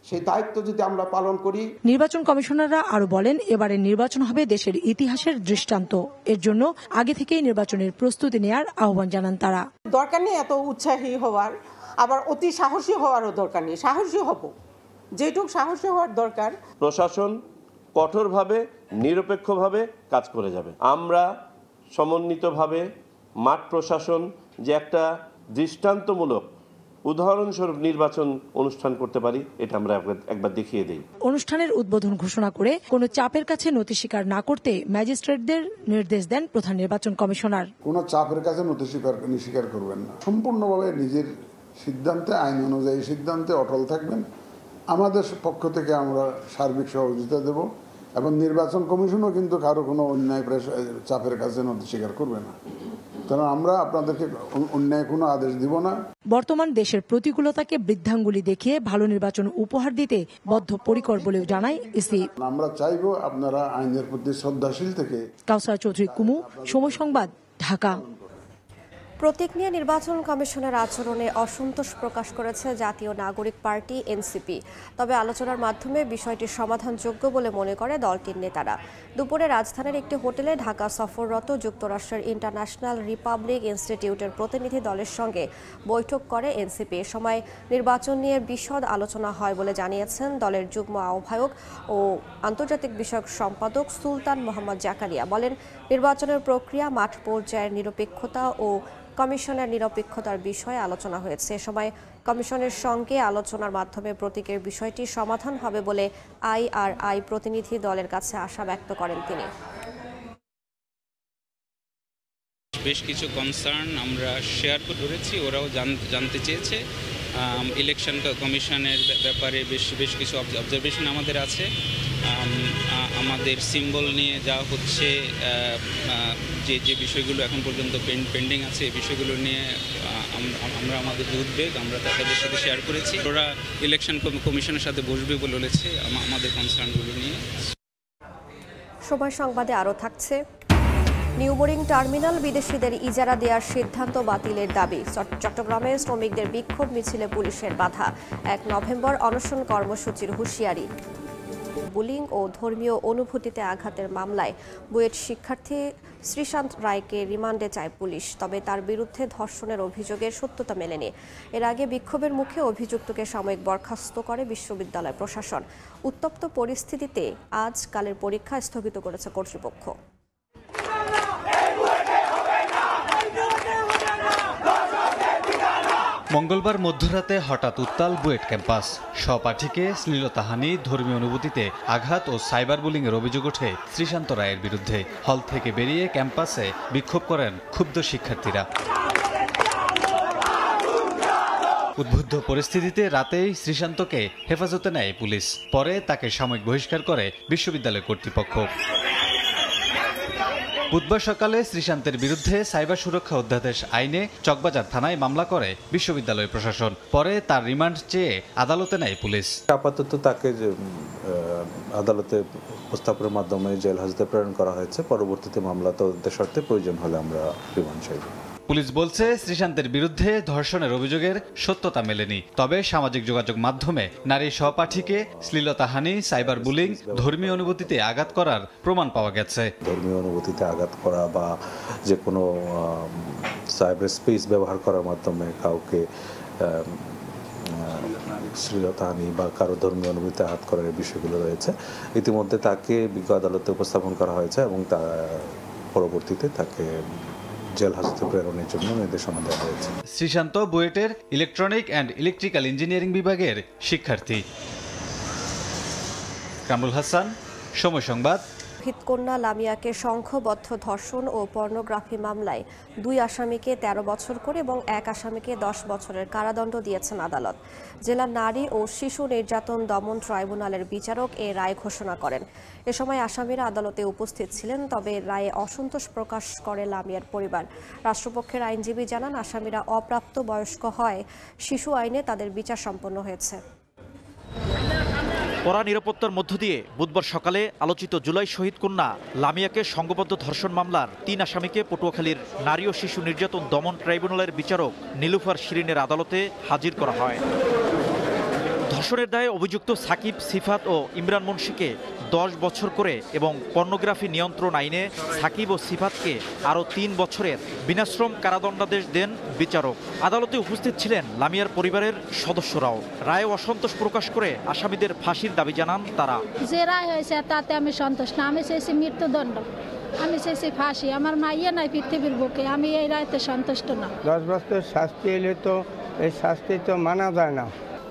সেই দায়িত্ব যদি আমরা পালন করি। নির্বাচন কমিশনাররা আরো বলেন, এবারের নির্বাচন হবে দেশের ইতিহাসের দৃষ্টান্ত। এর জন্য আগে থেকেই নির্বাচনের প্রস্তুতি নেওয়ার আহ্বান জানান তারা। দরকার নেই এত উৎসাহী হওয়ার, আবার অতি সাহসী হওয়ারও দরকার নেই। সাহসী হব, যেটুক সাহসী হওয়ার দরকার। প্রশাসন কঠোরভাবে নিরপেক্ষভাবে কাজ করে যাবে। আমরা সমন্বিতভাবে মাঠ প্রশাসন যে একটা দৃষ্টান্তমূলক উদাহরণস্বরূপ নির্বাচন অনুষ্ঠান করতে পারি, এটা আমরা একবার দেখিয়ে দিই। অনুষ্ঠানের উদ্বোধন ঘোষণা করে কোনো চাপের কাছে নতি স্বীকার না করতে ম্যাজিস্ট্রেটদের নির্দেশ দেন প্রধান নির্বাচন কমিশনার। কোনো চাপের কাছে নতি স্বীকার করবেন না। সম্পূর্ণভাবে নিজের সিদ্ধান্তে, আইন অনুযায়ী সিদ্ধান্তে অটল থাকবেন। আমাদের পক্ষ থেকে আমরা সার্বিক সহযোগিতা দেব এবং নির্বাচন কমিশনও কিন্তু কারো কোনো অন্যায় চাপের কাছে নতি স্বীকার করবে না। কারণ আমরা আপনাদেরকে অন্যায় কোনো আদেশ দিব না। বর্তমান দেশের প্রতিকূলতাকে বৃদ্ধাঙ্গুলি দেখিয়ে ভালো নির্বাচন উপহার দিতে বদ্ধপরিকর বলেও জানায় ইসি। আমরা চাইব আপনারা আইনের প্রতি শ্রদ্ধাশীল থেকে। কাউসার চৌধুরী কুমু, সময় সংবাদ, ঢাকা। প্রতীক নিয়ে নির্বাচন কমিশনের আচরণে অসন্তোষ প্রকাশ করেছে জাতীয় নাগরিক পার্টি এনসিপি। তবে আলোচনার মাধ্যমে বিষয়টি সমাধানযোগ্য বলে মনে করে দলটির নেতারা। দুপুরে রাজধানীর একটি হোটেলে ঢাকা সফররত যুক্তরাষ্ট্রের ইন্টারন্যাশনাল রিপাবলিক ইনস্টিটিউটের প্রতিনিধি দলের সঙ্গে বৈঠক করে এনসিপি। এ সময় নির্বাচন নিয়ে বিশদ আলোচনা হয় বলে জানিয়েছেন দলের যুগ্ম আহ্বায়ক ও আন্তর্জাতিক বিষয়ক সম্পাদক সুলতান মোহাম্মদ জাকারিয়া। বলেন, নির্বাচনের প্রক্রিয়া, মাঠ পর্যায়ের নিরপেক্ষতা ও কমিশনের নিরপেক্ষতার বিষয়ে আলোচনা হয়েছে। এ সময় কমিশনের সঙ্গে আলোচনার মাধ্যমে প্রতীকের বিষয়টি সমাধান হবে বলে আইআরআই প্রতিনিধি দলের কাছে আশা ব্যক্ত করেন তিনি। বেশ কিছু কনসার্ন আমরা শেয়ার করেছি, ওরাও জানতে চেয়েছে। ইলেকশন কমিশনের ব্যাপারে বেশ কিছু অবজারভেশন আমাদের আছে। আমাদের সিম্বল নিয়ে যা হচ্ছে, যে বিষয়গুলো এখন পর্যন্ত পেন্ডিং আছে, এই বিষয়গুলো নিয়ে আমরা আমাদের যে উদ্বেগ আমরা তাদের সাথে শেয়ার করেছি। ওরা ইলেকশন কমিশনের সাথে বসবে বলেছে আমাদের কনসার্নগুলো নিয়ে। সময় সংবাদে আরও থাকছে। নিউবোরিং টার্মিনাল বিদেশিদের ইজারা দেওয়ার সিদ্ধান্ত বাতিলের দাবি। চট্টগ্রামে শ্রমিকদের বিক্ষোভ মিছিলে পুলিশের বাধা। 1 নভেম্বর অনশন কর্মসূচির হুঁশিয়ারি। বুলিং ও ধর্মীয় অনুভূতিতে আঘাতের মামলায় বুয়েট শিক্ষার্থী শ্রীশান্ত রায়কে রিমান্ডে চায় পুলিশ, তবে তার বিরুদ্ধে ধর্ষণের অভিযোগের সত্যতা মেলেনি। এর আগে বিক্ষোভের মুখে অভিযুক্তকে সাময়িক বরখাস্ত করে বিশ্ববিদ্যালয় প্রশাসন। উত্তপ্ত পরিস্থিতিতে আজ কালের পরীক্ষা স্থগিত করেছে কর্তৃপক্ষ। মঙ্গলবার মধ্যরাতে হঠাৎ উত্তাল বুয়েট ক্যাম্পাস। সহপাঠীকে শ্লীলতাহানি, ধর্মীয় অনুভূতিতে আঘাত ও সাইবার বুলিংয়ের অভিযোগ ওঠে শ্রীশান্ত রায়ের বিরুদ্ধে। হল থেকে বেরিয়ে ক্যাম্পাসে বিক্ষোভ করেন ক্ষুব্ধ শিক্ষার্থীরা। উদ্বুদ্ধ পরিস্থিতিতে রাতেই শ্রীশান্তকে হেফাজতে নেয় পুলিশ। পরে তাকে সাময়িক বহিষ্কার করে বিশ্ববিদ্যালয় কর্তৃপক্ষ। বুধবার সকালে শ্রীশান্তের বিরুদ্ধে সাইবার সুরক্ষা অধ্যাদেশ আইনে চকবাজার থানায় মামলা করে বিশ্ববিদ্যালয় প্রশাসন। পরে তার রিমান্ড চেয়ে আদালতে নেয় পুলিশ। আপাতত তাকে আদালতে উপস্থাপনের মাধ্যমে জেল হাজতে প্রেরণ করা হয়েছে। পরবর্তীতে মামলা তদন্তের স্বার্থে প্রয়োজন হলে আমরা রিমান্ড চাইব। পুলিশ বলছে শ্রীশান্তের বিরুদ্ধে ধর্ষণের অভিযোগের সত্যতা মেলেনি, তবে সামাজিক যোগাযোগ মাধ্যমে নারী সহপাঠীকে শ্লীলতাহানি, সাইবার বুলিং, ধর্মীয় অনুভূতিতে আঘাত করার প্রমাণ পাওয়া গেছে। ধর্মীয় অনুভূতিতে আঘাত করা বা যে কোনো সাইবার স্পেস ব্যবহার করার মাধ্যমে কাউকে শ্লীলতাহানি বা কারো ধর্মীয় অনুভূতিতে আঘাত করার বিষয়গুলো রয়েছে। ইতিমধ্যে তাকে বিজ্ঞ আদালতে উপস্থাপন করা হয়েছে এবং পরবর্তীতে তাকে জেল হাজতে প্রেরণের জন্য নির্দেশনা দেওয়া হয়েছে। শ্রীশান্ত বুয়েটের ইলেকট্রনিক অ্যান্ড ইলেকট্রিক্যাল ইঞ্জিনিয়ারিং বিভাগের শিক্ষার্থী। কামরুল হাসান, সময় সংবাদ। ভিতকন্যা লামিয়াকে সংঘবদ্ধ ধর্ষণ ও পর্নোগ্রাফি মামলায় 2 আসামিকে 13 বছর করে এবং 1 আসামিকে 10 বছরের কারাদণ্ড দিয়েছেন আদালত। জেলা নারী ও শিশু নির্যাতন দমন ট্রাইব্যুনালের বিচারক এ রায় ঘোষণা করেন। এ সময় আসামিরা আদালতে উপস্থিত ছিলেন, তবে রায়ে অসন্তোষ প্রকাশ করে লামিয়ার পরিবার। রাষ্ট্রপক্ষের আইনজীবী জানান, আসামিরা অপ্রাপ্ত বয়স্ক হয় শিশু আইনে তাদের বিচার সম্পন্ন হয়েছে। কড়া নিরাপত্তার মধ্য দিয়ে বুধবার সকালে আলোচিত জুলাই শহীদ কন্যা লামিয়াকে সংঘবদ্ধ ধর্ষণ মামলার 3 আসামিকে পটুয়াখালীর নারী ও শিশু নির্যাতন দমন ট্রাইব্যুনালের বিচারক নীলুফার শিরিনের আদালতে হাজির করা হয়। ধর্ষণের দায়ে অভিযুক্ত সাকিব, সিফাত ও ইমরান মুন্সিকে 10 বছর করে এবং পর্নোগ্রাফি নিয়ন্ত্রণ আইনে সাকিব ও সিফাতকে আরও 3 বছরের বিনাশ্রম কারাদণ্ডাদেশ দেন বিচারক। আদালতে উপস্থিত ছিলেন লামিয়ার পরিবারের সদস্যরাও। রায়ে অসন্তোষ প্রকাশ করে আসামিদের ফাঁসির দাবি জানান তারা। যে রায় হয়েছে তাতে আমি সন্তুষ্ট না, আমি চাইছি মৃত্যুদণ্ড, আমি চাইছি ফাঁসি। আমার মাইয়া নাই পৃথিবীর বুকে, আমি এই রায়তে সন্তুষ্ট না। 10 বছর শাস্তি এলে তো এই শাস্তি তো মানা যায় না,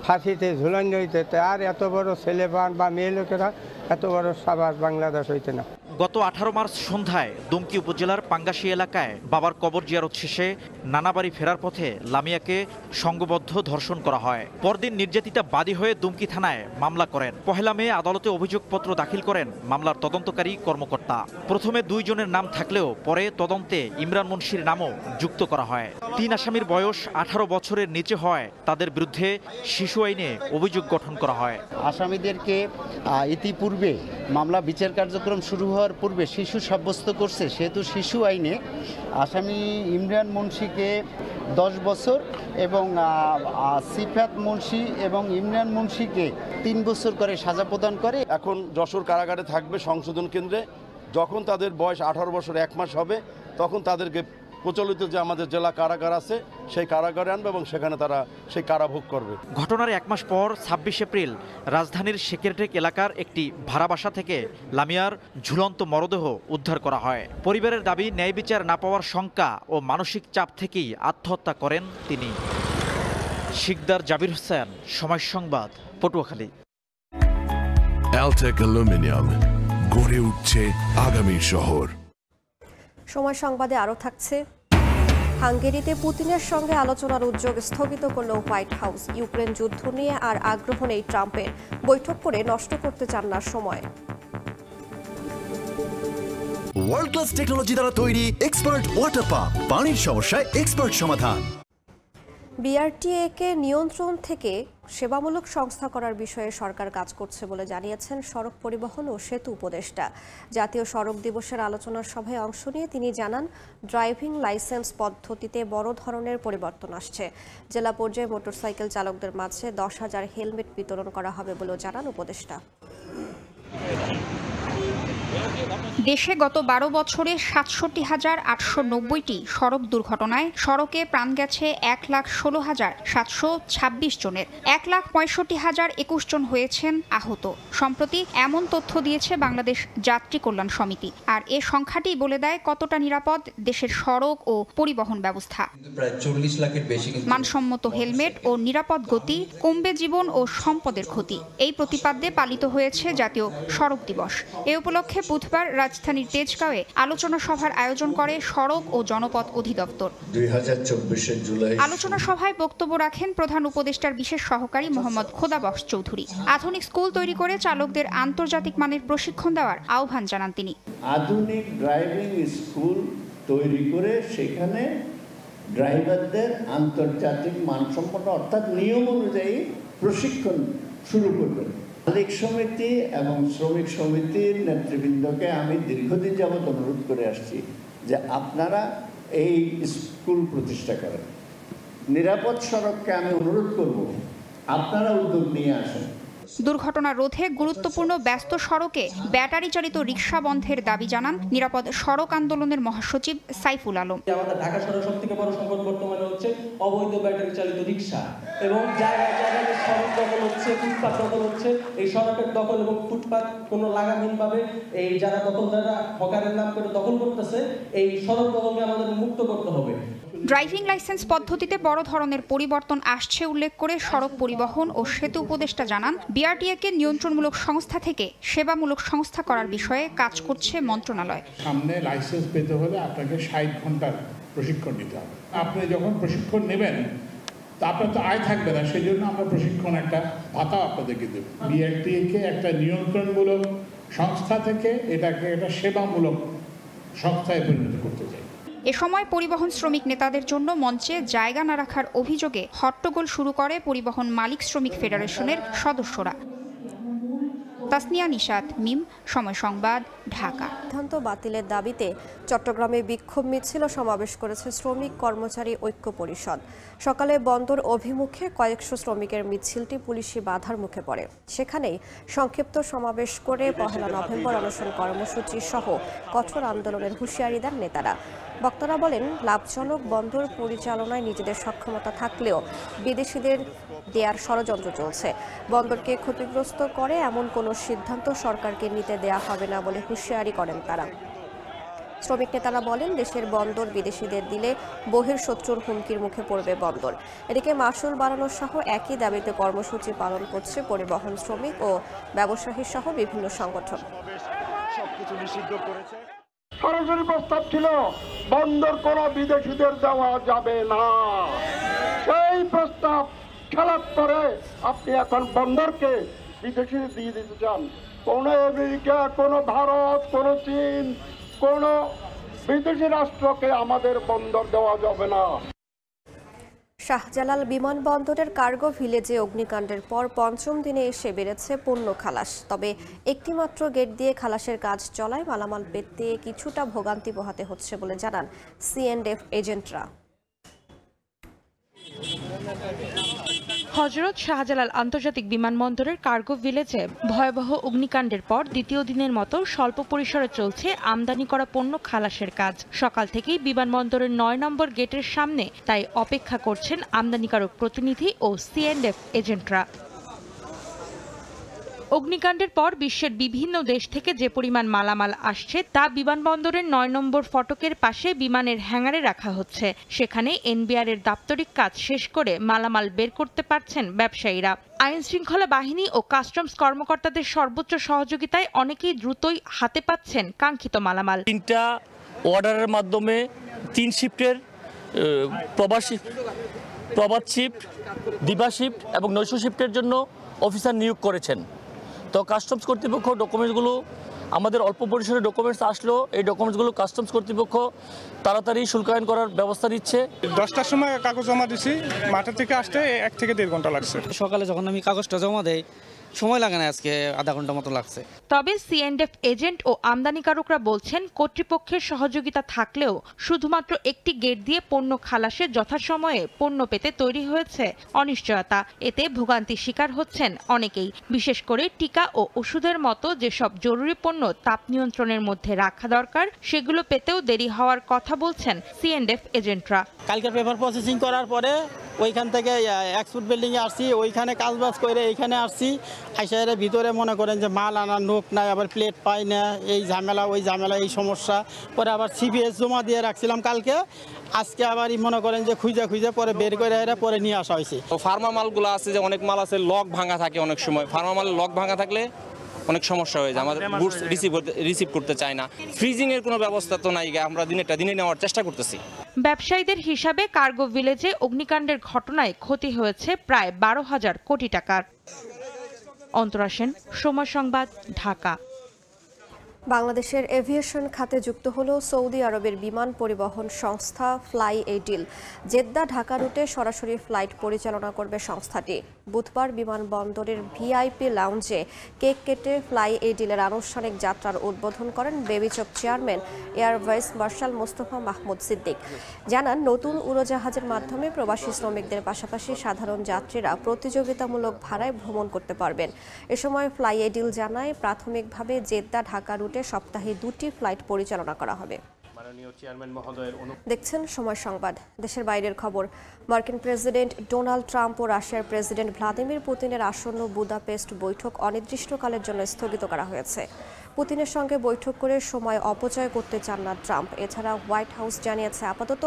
ফাঁসিতে ঝুলানো হইতে। আর এত বড় ছেলে বা মেয়ে লোকেরা এত বড় সাবাস বাংলাদেশ হইতে না। গত 18 মার্চ সন্ধ্যায় দুমকি উপজেলার পাঙ্গাশি এলাকায় বাবার কবর জিয়ারত শেষে নানা বাড়ি ফেরার পথে লামিয়াকে সংঘবদ্ধ ধর্ষণ করা হয়। পরদিন নির্যাতিতা বাদী হয়ে দুমকি থানায় মামলা করেন। 1 মে আদালতে অভিযোগপত্র দাখিল করেন মামলার তদন্তকারী কর্মকর্তা। প্রথমে 2 জনের নাম থাকলেও পরে তদন্তে ইমরান মুন্সির নামও যুক্ত করা হয়। 3 আসামির বয়স 18 বছরের নিচে হয় তাদের বিরুদ্ধে শিশু আইনে অভিযোগ গঠন করা হয়। আসামিদেরকে ইতিপূর্বে মামলা বিচার কার্যক্রম শুরু হওয়ার পূর্বে শিশু সাব্যস্ত করছে, সেহেতু শিশু আইনে আসামি ইমরান মুন্সিকে 10 বছর এবং সিফাত মুন্সি এবং ইমরান মুন্সিকে 3 বছর করে সাজা প্রদান করে। এখন যশোর কারাগারে থাকবে সংশোধন কেন্দ্রে। যখন তাদের বয়স 18 বছর 1 মাস হবে তখন তাদেরকে প্রচলিত যে আমাদের জেলা কারাগার আছে সেই কারাগারে আনবে এবং সেখানে তারা সেই কারাভোগ করবে। ঘটনার 1 মাস পর 26 এপ্রিল রাজধানীর সেক্রেটেরিয়েট এলাকার একটি ভাড়া বাসা থেকে লামিয়ার ঝুলন্ত মরদেহ উদ্ধার করা হয়। পরিবারের দাবি, ন্যায় বিচার না পাওয়ার শঙ্কা ও মানসিক চাপ থেকেই আত্মহত্যা করেন তিনি। শিকদার জাবির হোসেন, সময় সংবাদ, পটুয়াখালী। অ্যালটেক অ্যালুমিনিয়াম, গড়ে উঠছে আগামী শহর। সময় সংবাদে আরও থাকছে, হাঙ্গেরিতে পুতিনের সঙ্গে আলোচনার উদ্যোগ স্থগিত করল হোয়াইট হাউস। ইউক্রেন যুদ্ধ নিয়ে আর আগ্রহ নেই ট্রাম্পের, বৈঠক করে নষ্ট করতে চান না সময়। ওয়ার্ল্ড ক্লাস টেকনোলজি দ্বারা তৈরি এক্সপার্ট ওয়াটার পাম্প, পানির সমস্যায় এক্সপার্ট সমাধান। বিআরটিএ-কে নিয়ন্ত্রণ থেকে সেবামূলক সংস্থা করার বিষয়ে সরকার কাজ করছে বলে জানিয়েছেন সড়ক পরিবহন ও সেতু উপদেষ্টা। জাতীয় সড়ক দিবসের আলোচনা সভায় অংশ নিয়ে তিনি জানান, ড্রাইভিং লাইসেন্স পদ্ধতিতে বড় ধরনের পরিবর্তন আসছে। জেলা পর্যায়ে মোটরসাইকেল চালকদের মাঝে 10,000 হেলমেট বিতরণ করা হবে বলেও জানান উপদেষ্টা। দেশে গত 12 বছরে 67,890টি সড়ক দুর্ঘটনায় সড়কে প্রাণ গেছে 1,16,726 জনের। 1,65,021 জন হয়েছেন আহত। সম্প্রতি এমন তথ্য দিয়েছে বাংলাদেশ যাত্রী কল্যাণ সমিতি। আর এ সংখ্যাটি বলে দেয় কতটা নিরাপদ দেশের সড়ক ও পরিবহন ব্যবস্থা। প্রায় 40 লাখের বেশি মানসম্মত হেলমেট ও নিরাপদ গতি কমবে জীবন ও সম্পদের ক্ষতি। এই প্রতিপাদ্যে পালিত হয়েছে জাতীয় সড়ক দিবস। এ উপলক্ষে বুধবার রাজধানীর তেজগাঁওয়ে আলোচনা সভার আয়োজন করে সড়ক ও জনপথ অধিদপ্তর। 2024 জুলাই আলোচনা সভায় বক্তব্য রাখেন প্রধান উপদেষ্টার বিশেষ সহকারী মোহাম্মদ খোদাবক্স চৌধুরী। আধুনিক স্কুল তৈরি করে চালকদের আন্তর্জাতিক মানের প্রশিক্ষণ দেওয়ার আহ্বান জানান তিনি। আধুনিক ড্রাইভিং স্কুল তৈরি করে সেখানে ড্রাইভারদের আন্তর্জাতিক মানসম্পন্ন অর্থাৎ নিয়ম অনুযায়ী প্রশিক্ষণ শুরু করবেন। মালিক সমিতি এবং শ্রমিক সমিতির নেতৃবৃন্দকে আমি দীর্ঘদিন যাবৎ অনুরোধ করে আসছি যে আপনারা এই স্কুল প্রতিষ্ঠা করেন। নিরাপদ সড়ককে আমি অনুরোধ করব আপনারা উদ্যোগ নিয়ে আসেন। দুর্ঘটনা রোধে গুরুত্বপূর্ণ ব্যস্ত সড়কে ব্যাটারি চালিত রিকশা বন্ধের দাবি জানান নিরাপদ সড়ক আন্দোলনের মহাসচিব সাইফুল আলম। আমাদের ঢাকা শহরের সবথেকে বড় সংকট বর্তমানে হচ্ছে অবৈধ ব্যাটারি চালিত রিকশা এবং জায়গায় জায়গায় সড়ক দখল হচ্ছে, ফুটপাত দখল হচ্ছে। এই সড়কের দখল এবং ফুটপাত কোনো লাগামহীনভাবে এই যারা দখলদাররা হকারের নাম করে দখল করতেছে, এই সড়ক দখলকে আমাদের মুক্ত করতে হবে। ড্রাইভিং লাইসেন্স পদ্ধতিতে বড় ধরনের পরিবর্তন আসছে উল্লেখ করে সড়ক পরিবহন ও সেতু উপদেষ্টা জানান, বিআরটিএ-কে নিয়ন্ত্রণমূলক সংস্থা থেকে সেবামূলক সংস্থা করার বিষয়ে কাজ করছে মন্ত্রণালয়। সামনে লাইসেন্স পেতে হলে আপনাকে 60 ঘন্টার প্রশিক্ষণ নিতে হবে। আপনি যখন প্রশিক্ষণ নেবেন তা আপনার তো আয় থাকবে না, সেই জন্য আমরা প্রশিক্ষণ একটা ভাতা আপনাদেরকে দেব। বিআরটিএ-কে একটা নিয়ন্ত্রণমূলক সংস্থা থেকে এটাকে একটা সেবামূলক সংস্থায় পরিণত করতে চাই। এ সময় পরিবহন শ্রমিক নেতাদের জন্য মঞ্চে জায়গা না রাখার অভিযোগে হট্টগোল শুরু করে পরিবহন মালিক শ্রমিক ফেডারেশনের সদস্যরা। তাসনিয়া নিশাত, মিম, সময় সংবাদ, ঢাকা। সিদ্ধান্ত বাতিলের দাবিতে চট্টগ্রামে বিক্ষোভ মিছিল সমাবেশ করেছে শ্রমিক কর্মচারী ঐক্য পরিষদ। সকালে বন্দর অভিমুখে কয়েকশো শ্রমিকের মিছিলটি পুলিশি বাধার মুখে পড়ে। সেখানেই সংক্ষিপ্ত সমাবেশ করে 1 নভেম্বর অনশন কর্মসূচি সহ কঠোর আন্দোলনের হুঁশিয়ারি দেন নেতারা। বক্তারা বলেন, লাভজনক বন্দর পরিচালনায় নিজেদের সক্ষমতা থাকলেও বিদেশিদের দেয়ার ষড়যন্ত্র চলছে। বন্দরকে ক্ষতিগ্রস্ত করে এমন কোনো সিদ্ধান্ত সরকারকে নিতে দেয়া হবে না বলে হুঁশিয়ারি করেন তারা। শ্রমিক নেতারা বলেন, দেশের বন্দর বিদেশিদের দিলে বহিঃশত্রুর হুমকির মুখে পড়বে বন্দর। এদিকে মাসুল বাড়ানো সহ একই দাবিতে কর্মসূচি পালন করছে পরিবহন শ্রমিক ও ব্যবসায়ী সহ বিভিন্ন সংগঠন। সবকিছু নিষিদ্ধ করেছে। সরাসরি প্রস্তাব ছিল বন্দর কোনো বিদেশিদের দেওয়া যাবে না। সেই প্রস্তাব খেলাপ করে আপনি এখন বন্দরকে বিদেশিদের দিয়ে দিতে চান। কোন আমেরিকা, কোন ভারত, কোন চীন, কোন বিদেশি রাষ্ট্রকে আমাদের বন্দর দেওয়া যাবে না। শাহজালাল বিমানবন্দরের কার্গো ভিলেজে অগ্নিকাণ্ডের পর 5ম দিনে এসে বেড়েছে পণ্য খালাস। তবে একটিমাত্র গেট দিয়ে খালাসের কাজ চলায় মালামাল পেতে কিছুটা ভোগান্তি পোহাতে হচ্ছে বলে জানান C&F এজেন্টরা। হযরত শাহজালাল আন্তর্জাতিক বিমানবন্দরের কার্গো ভিলেজে ভয়াবহ অগ্নিকাণ্ডের পর দ্বিতীয় দিনের মতো স্বল্প পরিসরে চলছে আমদানি করা পণ্য খালাসের কাজ। সকাল থেকেই বিমানবন্দরের 9 নম্বর গেটের সামনে তাই অপেক্ষা করছেন আমদানিকারক প্রতিনিধি ও C&F এজেন্টরা। অগ্নিকাণ্ডের পর বিশ্বের বিভিন্ন দেশ থেকে যে পরিমাণ মালামাল আসছে তা বিমানবন্দরের 9 নম্বর ফটকের পাশে বিমানের হ্যাঙ্গারে রাখা হচ্ছে। সেখানে NBR এর দাপ্তরিক কাজ শেষ করে মালামাল বের করতে পারছেন ব্যবসায়ীরা। আইন শৃঙ্খলা বাহিনী ও কাস্টমস কর্মকর্তাদের সর্বোচ্চ সহযোগিতায় অনেকেই দ্রুতই হাতে পাচ্ছেন কাঙ্ক্ষিত মালামাল। 3টা অর্ডারের মাধ্যমে 3 শিফটের প্রবাদ শিফট, দিবা শিফট এবং নৈশ শিফটের জন্য অফিসার নিয়োগ করেছেন। তো কাস্টমস কর্তৃপক্ষ ডকুমেন্টসগুলো আমাদের অল্প পরিসরে ডকুমেন্টস আসলো, এই ডকুমেন্টসগুলো কাস্টমস কর্তৃপক্ষ তাড়াতাড়ি শুল্কায়ন করার ব্যবস্থা নিচ্ছে। 10টার সময় কাগজ জমা দিছি, মাঠে থেকে আসতে 1 থেকে 1.5 ঘন্টা লাগছে। সকালে যখন আমি কাগজটা জমা দেই সময় লাগে না, আজকে আধা ঘন্টা মতো লাগছে। তবে সিএনএফ এজেন্ট ও আমদানিকারকরা বলছেন কর্তৃপক্ষের সহযোগিতা থাকলেও শুধুমাত্র একটি গেট দিয়ে পণ্য খালাসে যথাসময়ে পণ্য পেতে তৈরি হয়েছে অনিশ্চয়তা। এতে ভোগান্তির শিকার হচ্ছেন অনেকেই, বিশেষ করে টিকা ও ওষুধের মতো যেসব জরুরি পণ্য তাপ নিয়ন্ত্রণের মধ্যে রাখা দরকার সেগুলো পেতেও দেরি হওয়ার কথা বলছেন সিএনএফ এজেন্টরা। কালকে পেপার প্রসেসিং করার পরে ওইখান থেকে এক্সপোর্ট বিল্ডিংয়ে আসছি, ওইখানে কাজবাজ করে এইখানে আসছি, আইসারের ভিতরে মনে করেন যে মাল আনার নোক নাই, আবার প্লেট পাই না, এই ঝামেলা ওই ঝামেলা, এই সমস্যা। পরে আবার সিপিএস জমা দিয়ে রাখছিলাম কালকে, আজকে আবার মনে করেন যে খুঁজে পরে বের করে পরে নিয়ে আসা হয়েছে। ফার্মা মালগুলো আছে, যে অনেক মাল আছে লক ভাঙা থাকে, অনেক সময় ফার্মা মালের লক ভাঙা থাকলে অনেক সমস্যা হয়ে যায়, আমাদের গুডস রিসিভ করতে চায় না। ফ্রিজিং এর কোনো ব্যবস্থা তো নাই, আমরা দিনে নেওয়ার চেষ্টা করতেছি। ব্যবসায়ীদের হিসাবে কার্গো ভিলেজে অগ্নিকাণ্ডের ঘটনায় ক্ষতি হয়েছে প্রায় 12,000 কোটি টাকার। অন্তরা সেন, সময় সংবাদ, ঢাকা। বাংলাদেশের এভিয়েশন খাতে যুক্ত হলো সৌদি আরবের বিমান পরিবহন সংস্থা ফ্লাই এইডিল। জেদ্দা ঢাকা রুটে সরাসরি ফ্লাইট পরিচালনা করবে সংস্থাটি। বুধবার বিমানবন্দরের ভিআইপি লাউঞ্জে কেক কেটে ফ্লাই এইডিলের আনুষ্ঠানিক যাত্রার উদ্বোধন করেন বেবিচক chairman air vice marshal Mostafa Mahmud Siddique. জানান, নতুন উড়োজাহাজের মাধ্যমে প্রবাসী শ্রমিকদের পাশাপাশি সাধারণ যাত্রীরা প্রতিযোগিতামূলক ভাড়ায় ভ্রমণ করতে পারবেন। এ সময় ফ্লাই এইডিল জানায়, প্রাথমিকভাবে জেদ্দা ঢাকা রুটে সপ্তাহে 2টি ফ্লাইট পরিচালনা করা হবে। দেখছেন সময় সংবাদ। দেশের বাইরের খবর। মার্কিন প্রেসিডেন্ট ডোনাল্ড ট্রাম্প ও রাশিয়ার প্রেসিডেন্ট ভ্লাদিমির পুতিনের আসন্ন বুদাপেস্ট বৈঠক অনির্দিষ্টকালের জন্য স্থগিত করা হয়েছে। পুতিনের সঙ্গে বৈঠক করে সময় অপচয় করতে চান না ট্রাম্প। এছাড়া হোয়াইট হাউস জানিয়েছে আপাতত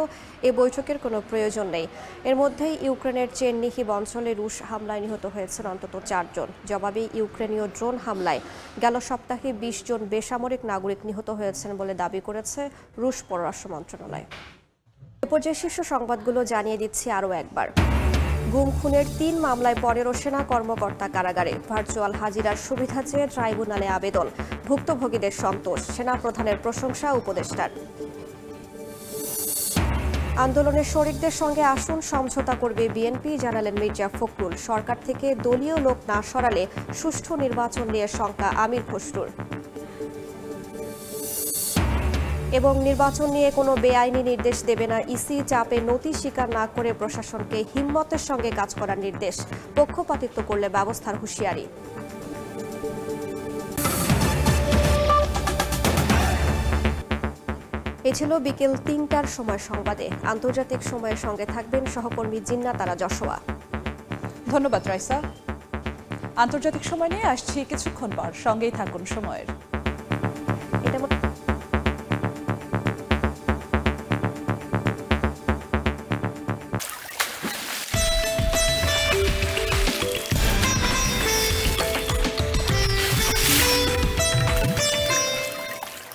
এ বৈঠকের কোনো প্রয়োজন নেই। এর মধ্যেই ইউক্রেনের চেরনিহিভ অঞ্চলে রুশ হামলায় নিহত হয়েছেন অন্তত 4 জন। জবাবে ইউক্রেনীয় ড্রোন হামলায় গেল সপ্তাহে 20 জন বেসামরিক নাগরিক নিহত হয়েছেন বলে দাবি করেছে রুশ পররাষ্ট্র মন্ত্রণালয়। এ পর্যায়ে শীর্ষ সংবাদগুলো জানিয়ে দিচ্ছি আরও একবার। গুম খুনের 3 মামলায় 15 সেনা কর্মকর্তা কারাগারে। ভার্চুয়াল হাজিরার সুবিধা চেয়ে ট্রাইব্যুনালে আবেদন। ভুক্তভোগীদের সন্তোষ। সেনাপ্রধানের প্রশংসা উপদেষ্টার। আন্দোলনের শরিকদের সঙ্গে আসন সমঝোতা করবে বিএনপি, জানালেন মির্জা ফখরুল। সরকার থেকে দলীয় লোক না সরালে সুষ্ঠু নির্বাচন নিয়ে শঙ্কা আমির খসরুর। এবং নির্বাচন নিয়ে কোনো বেআইনি নির্দেশ দেবে না ইসি। চাপে নতি স্বীকার না করে প্রশাসনকে হিম্মতের সঙ্গে কাজ করার নির্দেশ। পক্ষপাতিত্ব করলে ব্যবস্থার হুঁশিয়ারি। এ ছিল বিকেল 3টার সময় সংবাদে। আন্তর্জাতিক সময়ের সঙ্গে থাকবেন সহকর্মী জিন্নাত আরা যশোয়া। ধন্যবাদ রাইসা। আন্তর্জাতিক সময় নিয়ে আসছি কিছুক্ষণ পর, সঙ্গেই থাকুন সময়ের। এটা